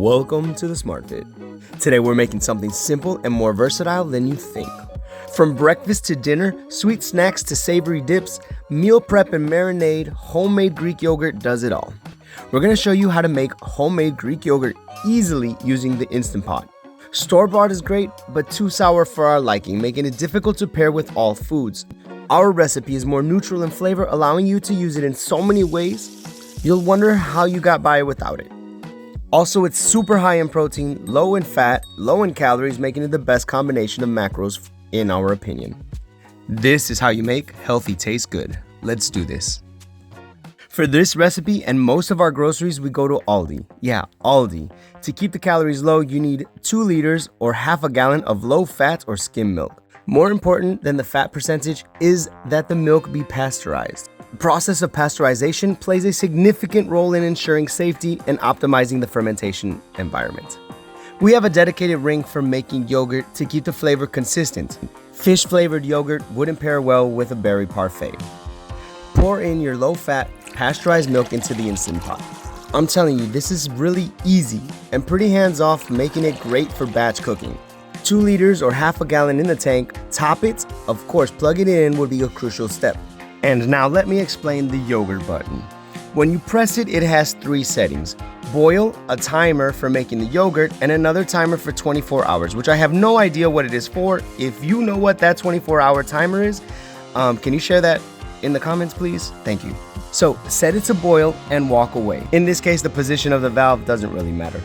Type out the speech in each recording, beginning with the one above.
Welcome to the Smart Fit. Today we're making something simple and more versatile than you think. From breakfast to dinner, sweet snacks to savory dips, meal prep and marinade, homemade Greek yogurt does it all. We're going to show you how to make homemade Greek yogurt easily using the Instant Pot. Store-bought is great, but too sour for our liking, making it difficult to pair with all foods. Our recipe is more neutral in flavor, allowing you to use it in so many ways, you'll wonder how you got by without it. Also, it's super high in protein, low in fat, low in calories, making it the best combination of macros in our opinion. This is how you make healthy taste good. Let's do this. For this recipe and most of our groceries, we go to Aldi. Yeah, Aldi. To keep the calories low, you need 2 liters or half a gallon of low-fat or skim milk. More important than the fat percentage is that the milk be pasteurized. The process of pasteurization plays a significant role in ensuring safety and optimizing the fermentation environment. We have a dedicated ring for making yogurt to keep the flavor consistent. Fish-flavored yogurt wouldn't pair well with a berry parfait. Pour in your low-fat, pasteurized milk into the Instant Pot. I'm telling you, this is really easy and pretty hands-off, making it great for batch cooking. 2 liters or half a gallon in the tank, top it, of course plugging it in would be a crucial step. And now let me explain the yogurt button. When you press it, it has 3 settings. Boil, a timer for making the yogurt, and another timer for 24 hours, which I have no idea what it is for. If you know what that 24-hour timer is, can you share that in the comments, please? Thank you. So set it to boil and walk away. In this case, the position of the valve doesn't really matter.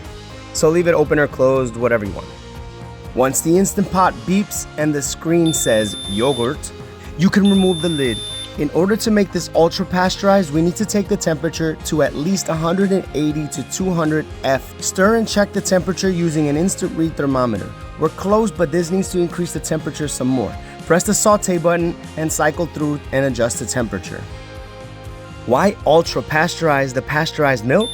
So leave it open or closed, whatever you want. Once the Instant Pot beeps and the screen says yogurt, you can remove the lid. In order to make this ultra pasteurized, we need to take the temperature to at least 180 to 200 F. Stir and check the temperature using an instant read thermometer. We're close, but this needs to increase the temperature some more. Press the saute button and cycle through and adjust the temperature. Why ultra pasteurize the pasteurized milk?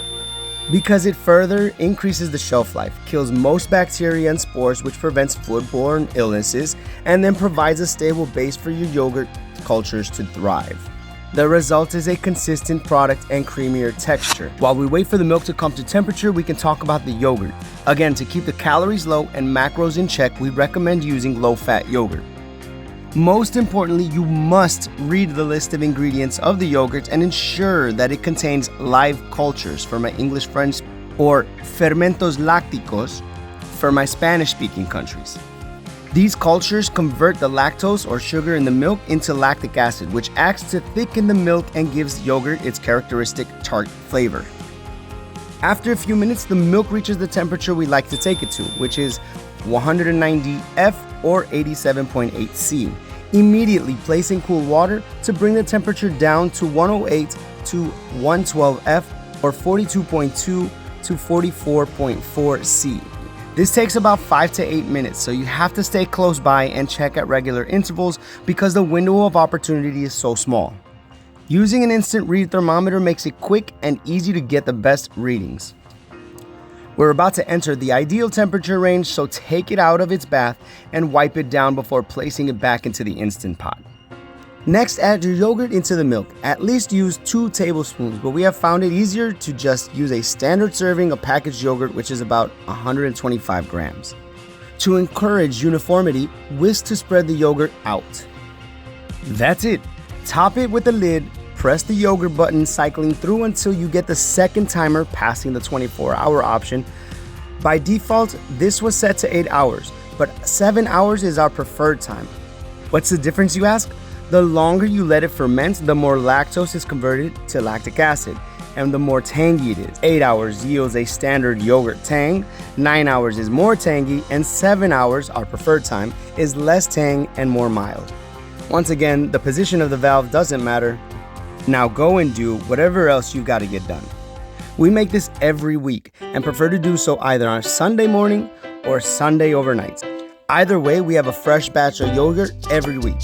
Because it further increases the shelf life, kills most bacteria and spores, which prevents foodborne illnesses, and then provides a stable base for your yogurt cultures to thrive. The result is a consistent product and creamier texture. While we wait for the milk to come to temperature, we can talk about the yogurt. Again, to keep the calories low and macros in check, we recommend using low-fat yogurt. Most importantly, you must read the list of ingredients of the yogurt and ensure that it contains live cultures for my English friends, or fermentos lácticos for my Spanish-speaking countries. These cultures convert the lactose or sugar in the milk into lactic acid, which acts to thicken the milk and gives yogurt its characteristic tart flavor. After a few minutes, the milk reaches the temperature we like to take it to, which is 190 F or 87.8 C. Immediately place in cool water to bring the temperature down to 108 to 112 F or 42.2 to 44.4 C. This takes about 5 to 8 minutes, so you have to stay close by and check at regular intervals because the window of opportunity is so small. Using an instant read thermometer makes it quick and easy to get the best readings. We're about to enter the ideal temperature range, so take it out of its bath and wipe it down before placing it back into the Instant Pot. Next, add your yogurt into the milk. At least use 2 tablespoons, but we have found it easier to just use a standard serving of packaged yogurt, which is about 125 grams. To encourage uniformity, whisk to spread the yogurt out. That's it. Top it with the lid, press the yogurt button, cycling through until you get the second timer passing the 24-hour option. By default, this was set to 8 hours, but 7 hours is our preferred time. What's the difference, you ask? The longer you let it ferment, the more lactose is converted to lactic acid, and the more tangy it is. 8 hours yields a standard yogurt tang, 9 hours is more tangy, and 7 hours, our preferred time, is less tang and more mild. Once again, the position of the valve doesn't matter. Now go and do whatever else you've got to get done. We make this every week and prefer to do so either on Sunday morning or Sunday overnight. Either way, we have a fresh batch of yogurt every week.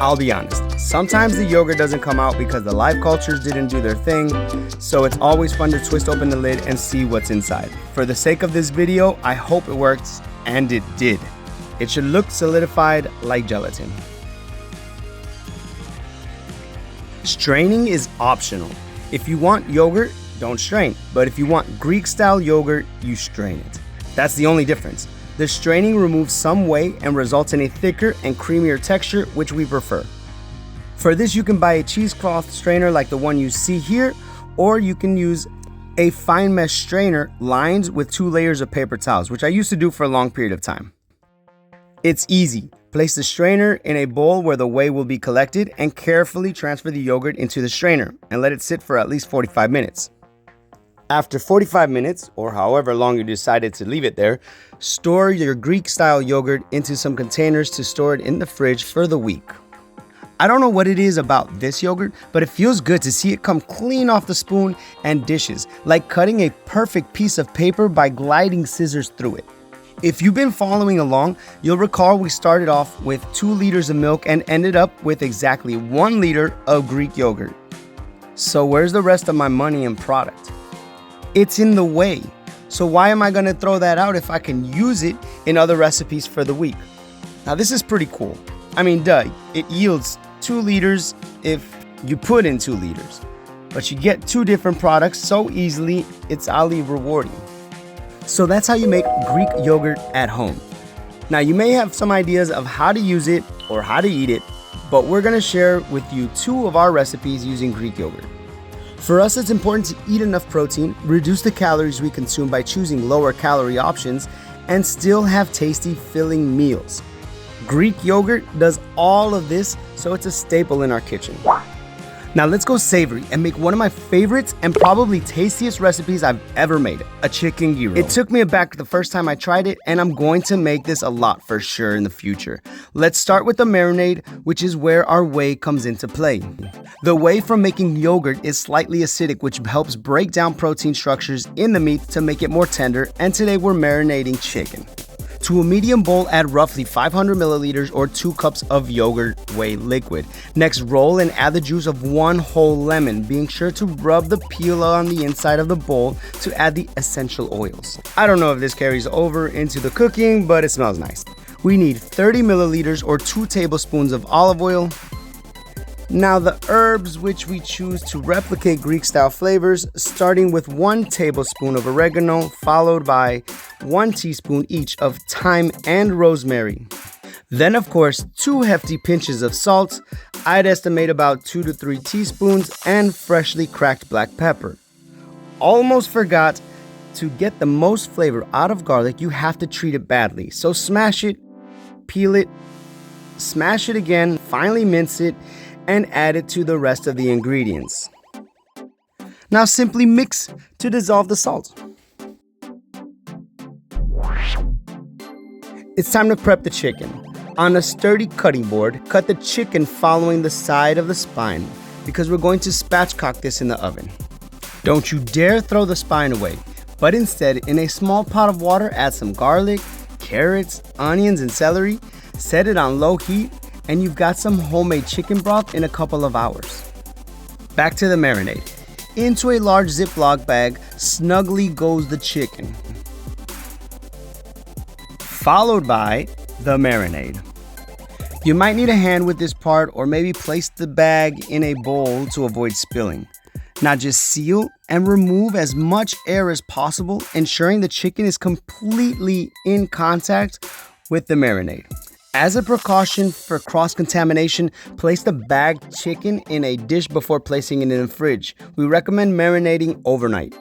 I'll be honest, sometimes the yogurt doesn't come out because the live cultures didn't do their thing, so it's always fun to twist open the lid and see what's inside. For the sake of this video, I hope it works, and it did. It should look solidified like gelatin. Straining is optional. If you want yogurt, don't strain. But if you want Greek-style yogurt, you strain it. That's the only difference. The straining removes some whey and results in a thicker and creamier texture, which we prefer. For this, you can buy a cheesecloth strainer like the one you see here, or you can use a fine mesh strainer lined with 2 layers of paper towels, which I used to do for a long period of time. It's easy. Place the strainer in a bowl where the whey will be collected and carefully transfer the yogurt into the strainer and let it sit for at least 45 minutes. After 45 minutes, or however long you decided to leave it there, store your Greek-style yogurt into some containers to store it in the fridge for the week. I don't know what it is about this yogurt, but it feels good to see it come clean off the spoon and dishes, like cutting a perfect piece of paper by gliding scissors through it. If you've been following along, you'll recall we started off with 2 liters of milk and ended up with exactly 1 liter of Greek yogurt. So where's the rest of my money and product? It's in the whey. So why am I gonna throw that out if I can use it in other recipes for the week? Now this is pretty cool. I mean, duh, it yields 2 liters if you put in 2 liters. But you get 2 different products so easily, it's oddly rewarding. So that's how you make Greek yogurt at home. Now you may have some ideas of how to use it or how to eat it, but we're gonna share with you 2 of our recipes using Greek yogurt. For us, it's important to eat enough protein, reduce the calories we consume by choosing lower calorie options, and still have tasty, filling meals. Greek yogurt does all of this, so it's a staple in our kitchen. Now let's go savory and make one of my favorites and probably tastiest recipes I've ever made, a chicken gyro. It took me aback the first time I tried it, and I'm going to make this a lot for sure in the future. Let's start with the marinade, which is where our whey comes into play. The whey from making yogurt is slightly acidic, which helps break down protein structures in the meat to make it more tender, and today we're marinating chicken. To a medium bowl, add roughly 500 milliliters or 2 cups of yogurt whey liquid. Next, roll and add the juice of 1 whole lemon, being sure to rub the peel on the inside of the bowl to add the essential oils. I don't know if this carries over into the cooking, but it smells nice. We need 30 milliliters or 2 tablespoons of olive oil. Now the herbs which we choose to replicate Greek-style flavors, starting with 1 tablespoon of oregano, followed by 1 teaspoon each of thyme and rosemary. Then of course, 2 hefty pinches of salt, I'd estimate about 2 to 3 teaspoons, and freshly cracked black pepper. Almost forgot, to get the most flavor out of garlic, you have to treat it badly. So smash it, peel it, smash it again, finally mince it, and add it to the rest of the ingredients. Now simply mix to dissolve the salt. It's time to prep the chicken. On a sturdy cutting board, cut the chicken following the side of the spine because we're going to spatchcock this in the oven. Don't you dare throw the spine away, but instead, in a small pot of water, add some garlic, carrots, onions, and celery. Set it on low heat, and you've got some homemade chicken broth in a couple of hours. Back to the marinade. Into a large Ziploc bag, snugly goes the chicken, followed by the marinade. You might need a hand with this part, or maybe place the bag in a bowl to avoid spilling. Now just seal and remove as much air as possible, ensuring the chicken is completely in contact with the marinade. As a precaution for cross-contamination, place the bagged chicken in a dish before placing it in the fridge. We recommend marinating overnight.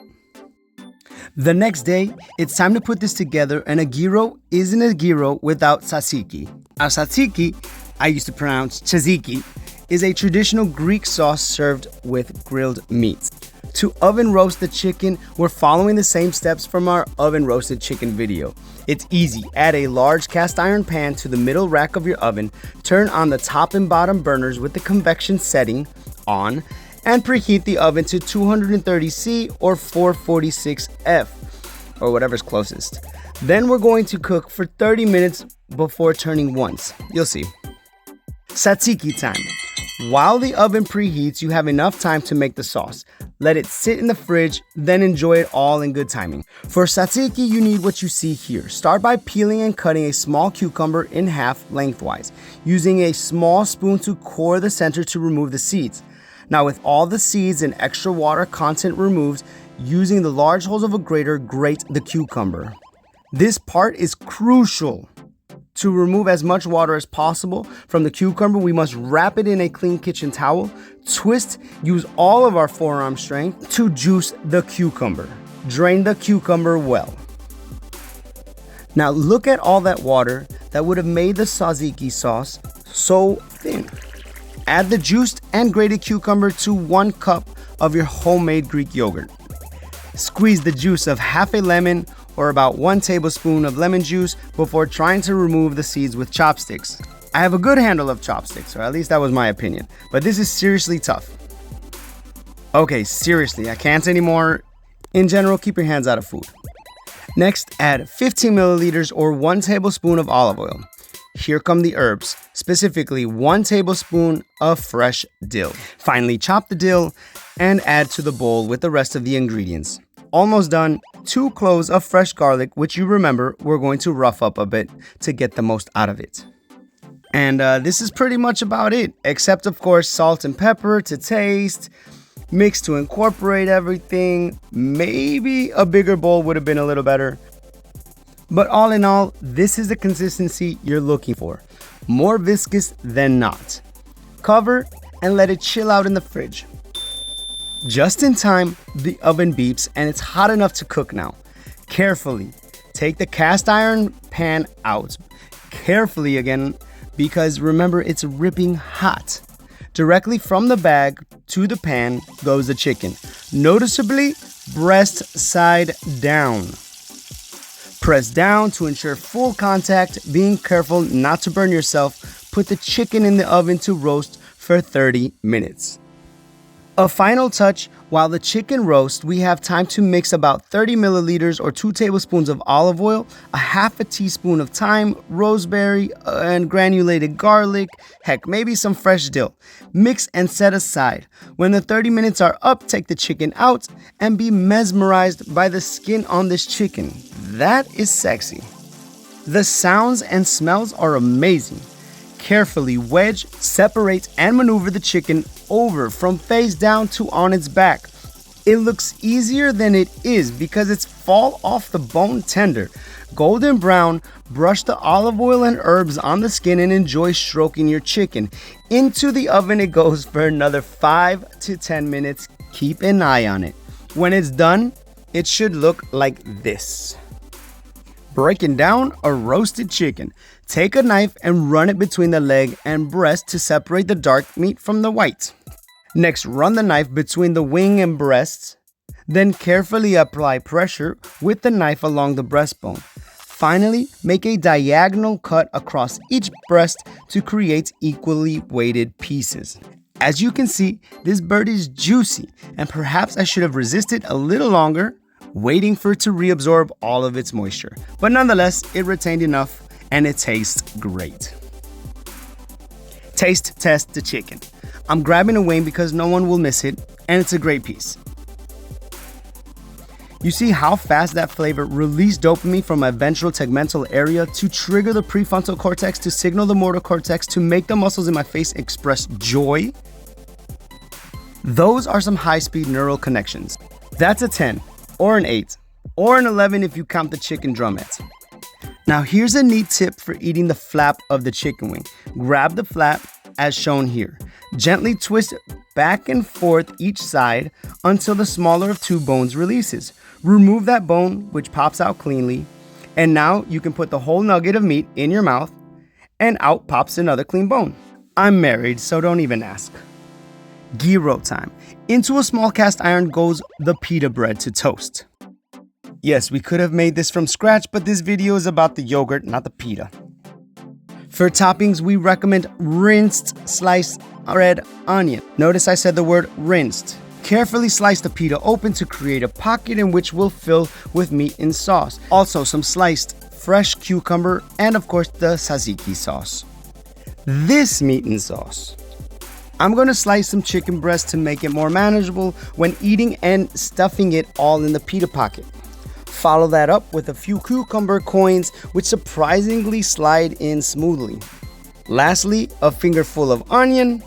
The next day, it's time to put this together, and a gyro isn't a gyro without tzatziki. Our tzatziki, I used to pronounce tzatziki, is a traditional Greek sauce served with grilled meats. To oven roast the chicken, we're following the same steps from our oven roasted chicken video. It's easy. Add a large cast iron pan to the middle rack of your oven, turn on the top and bottom burners with the convection setting on, and preheat the oven to 230°C or 446°F, or whatever's closest. Then we're going to cook for 30 minutes before turning once. You'll see. Tzatziki time. While the oven preheats, you have enough time to make the sauce. Let it sit in the fridge, then enjoy it all in good timing. For tzatziki, you need what you see here. Start by peeling and cutting a small cucumber in half lengthwise, using a small spoon to core the center to remove the seeds. Now with all the seeds and extra water content removed, Using the large holes of a grater, grate the cucumber. This part is crucial. To remove as much water as possible from the cucumber, we must wrap it in a clean kitchen towel, twist, use all of our forearm strength to juice the cucumber. Drain the cucumber well. Now look at all that water that would have made the tzatziki sauce so thin. Add the juiced and grated cucumber to 1 cup of your homemade Greek yogurt. Squeeze the juice of half a lemon or about 1 tablespoon of lemon juice before trying to remove the seeds with chopsticks. I have a good handle of chopsticks, or at least that was my opinion, but this is seriously tough. Okay, seriously, I can't anymore. In general, keep your hands out of food. Next, add 15 milliliters or 1 tablespoon of olive oil. Here come the herbs, specifically 1 tablespoon of fresh dill. Finally, chop the dill and add to the bowl with the rest of the ingredients. Almost done. 2 cloves of fresh garlic, which you remember we're going to rough up a bit to get the most out of it. And this is pretty much about it, except of course salt and pepper to taste, mix to incorporate everything. Maybe a bigger bowl would have been a little better. But all in all, this is the consistency you're looking for. More viscous than not. Cover and let it chill out in the fridge. Just in time, the oven beeps and it's hot enough to cook now. Carefully, take the cast iron pan out. Carefully again, because remember it's ripping hot. Directly from the bag to the pan goes the chicken. Noticeably, breast side down. Press down to ensure full contact, being careful not to burn yourself. Put the chicken in the oven to roast for 30 minutes. A final touch, while the chicken roasts, we have time to mix about 30 milliliters or 2 tablespoons of olive oil, a half a teaspoon of thyme, rosemary, and granulated garlic, heck, maybe some fresh dill. Mix and set aside. When the 30 minutes are up, take the chicken out and be mesmerized by the skin on this chicken. That is sexy. The sounds and smells are amazing. Carefully wedge, separate, and maneuver the chicken over from face down to on its back. It looks easier than it is because it's fall off the bone tender. Golden brown, brush the olive oil and herbs on the skin and enjoy stroking your chicken. Into the oven it goes for another 5 to 10 minutes. Keep an eye on it. When it's done, it should look like this. Breaking down a roasted chicken. Take a knife and run it between the leg and breast to separate the dark meat from the white. Next, run the knife between the wing and breasts. Then carefully apply pressure with the knife along the breastbone. Finally, make a diagonal cut across each breast to create equally weighted pieces. As you can see, this bird is juicy, and perhaps I should have resisted a little longer, waiting for it to reabsorb all of its moisture. But nonetheless, it retained enough and it tastes great. Taste test the chicken. I'm grabbing a wing because no one will miss it, and it's a great piece. You see how fast that flavor released dopamine from my ventral tegmental area to trigger the prefrontal cortex to signal the motor cortex to make the muscles in my face express joy? Those are some high-speed neural connections. That's a 10, or an 8, or an 11 if you count the chicken drumette. Now here's a neat tip for eating the flap of the chicken wing. Grab the flap as shown here. Gently twist back and forth each side until the smaller of 2 bones releases. Remove that bone, which pops out cleanly, and now you can put the whole nugget of meat in your mouth and out pops another clean bone. I'm married, so don't even ask. Gyro time. Into a small cast iron goes the pita bread to toast. Yes, we could have made this from scratch, but this video is about the yogurt, not the pita. For toppings, we recommend rinsed sliced red onion. Notice I said the word rinsed. Carefully slice the pita open to create a pocket in which we'll fill with meat and sauce. Also some sliced fresh cucumber and of course the tzatziki sauce. This meat and sauce. I'm going to slice some chicken breast to make it more manageable when eating and stuffing it all in the pita pocket. Follow that up with a few cucumber coins, which surprisingly slide in smoothly. Lastly, a fingerful of onion,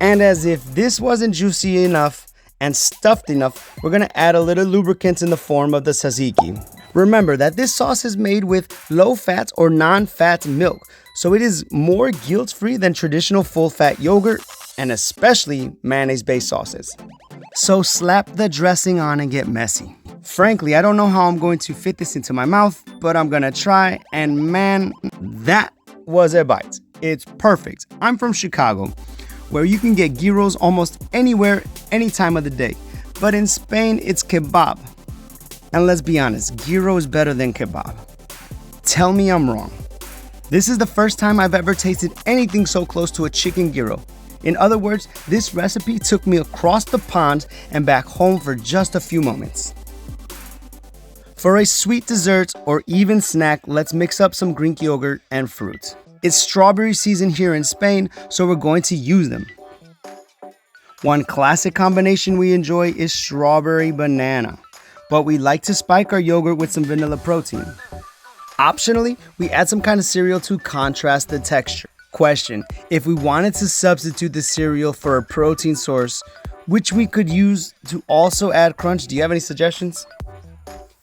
and as if this wasn't juicy enough, and stuffed enough, we're gonna add a little lubricant in the form of the tzatziki. Remember that this sauce is made with low-fat or non-fat milk, so it is more guilt-free than traditional full-fat yogurt and especially mayonnaise-based sauces. So slap the dressing on and get messy. Frankly, I don't know how I'm going to fit this into my mouth, but I'm gonna try, and man, that was a bite. It's perfect. I'm from Chicago, where you can get gyros almost anywhere, any time of the day. But in Spain, it's kebab. And let's be honest, gyro is better than kebab. Tell me I'm wrong. This is the first time I've ever tasted anything so close to a chicken gyro. In other words, this recipe took me across the pond and back home for just a few moments. For a sweet dessert or even snack, let's mix up some Greek yogurt and fruit. It's strawberry season here in Spain, so we're going to use them. One classic combination we enjoy is strawberry banana, but we like to spike our yogurt with some vanilla protein. Optionally, we add some kind of cereal to contrast the texture. Question: if we wanted to substitute the cereal for a protein source, which we could use to also add crunch, do you have any suggestions?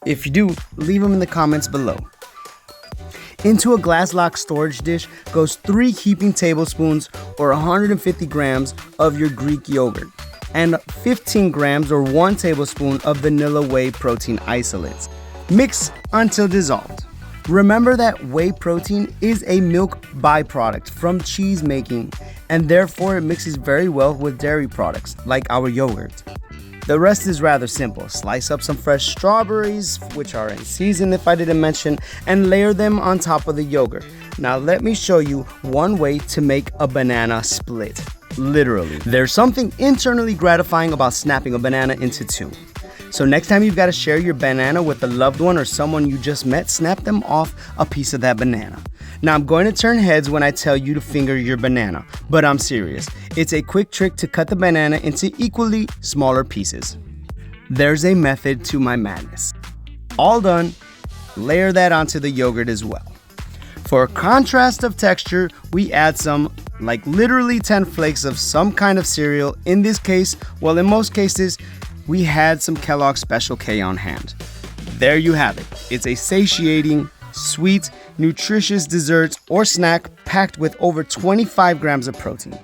If you do, leave them in the comments below. Into a glass lock storage dish goes 3 heaping tablespoons or 150 grams of your Greek yogurt and 15 grams or 1 tablespoon of vanilla whey protein isolates. Mix until dissolved. Remember that whey protein is a milk byproduct from cheese making, and therefore it mixes very well with dairy products like our yogurt. The rest is rather simple. Slice up some fresh strawberries, which are in season if I didn't mention, and layer them on top of the yogurt. Now let me show you one way to make a banana split. Literally. There's something internally gratifying about snapping a banana into 2. So next time you've got to share your banana with a loved one or someone you just met, snap them off a piece of that banana. Now I'm going to turn heads when I tell you to finger your banana, but I'm serious. It's a quick trick to cut the banana into equally smaller pieces. There's a method to my madness. All done, layer that onto the yogurt as well. For a contrast of texture, we add some, like literally 10 flakes of some kind of cereal. In this case, well, in most cases, we had some Kellogg's Special K on hand. There you have it. It's a satiating, sweet, nutritious dessert or snack packed with over 25 grams of protein.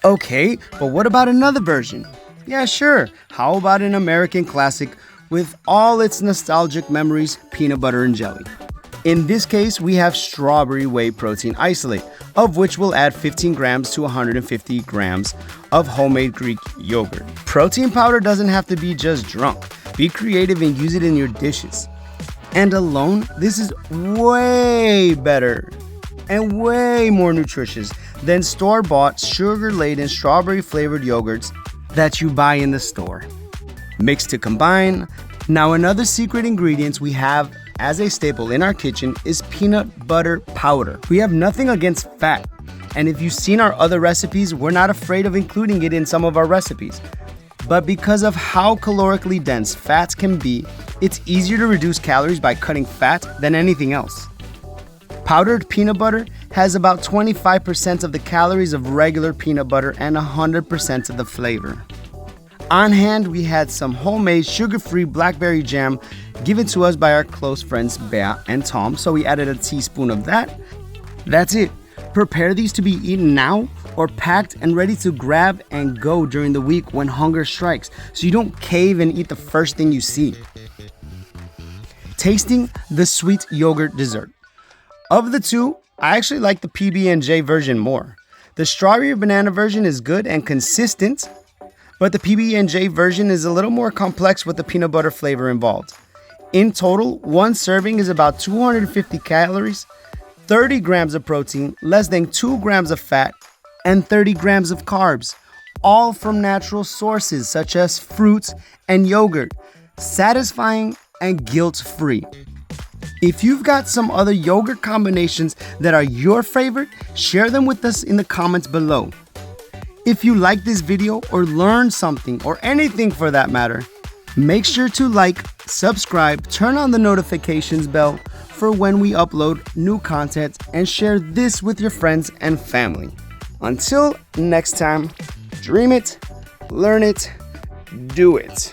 Okay, but what about another version? Yeah, sure. How about an American classic with all its nostalgic memories, peanut butter and jelly? In this case, we have strawberry whey protein isolate, of which we'll add 15 grams to 150 grams of homemade Greek yogurt. Protein powder doesn't have to be just drunk. Be creative and use it in your dishes. And alone, this is way better and way more nutritious than store-bought sugar-laden strawberry-flavored yogurts that you buy in the store. Mix to combine. Now another secret ingredient we have as a staple in our kitchen is peanut butter powder. We have nothing against fat, and if you've seen our other recipes, we're not afraid of including it in some of our recipes. But because of how calorically dense fats can be, it's easier to reduce calories by cutting fat than anything else. Powdered peanut butter has about 25% of the calories of regular peanut butter and 100% of the flavor. On hand, we had some homemade sugar-free blackberry jam given to us by our close friends Bea and Tom, so we added a teaspoon of that. That's it. Prepare these to be eaten now or packed and ready to grab and go during the week when hunger strikes, so you don't cave and eat the first thing you see. Tasting the sweet yogurt dessert. Of the two, I actually like the PB&J version more. The strawberry banana version is good and consistent, but the PB&J version is a little more complex with the peanut butter flavor involved. In total, one serving is about 250 calories, 30 grams of protein, less than 2 grams of fat, and 30 grams of carbs, all from natural sources such as fruits and yogurt, satisfying and guilt-free. If you've got some other yogurt combinations that are your favorite, share them with us in the comments below. If you like this video or learned something, or anything for that matter, make sure to like, subscribe, turn on the notifications bell for when we upload new content, and share this with your friends and family. Until next time, dream it, learn it, Do it.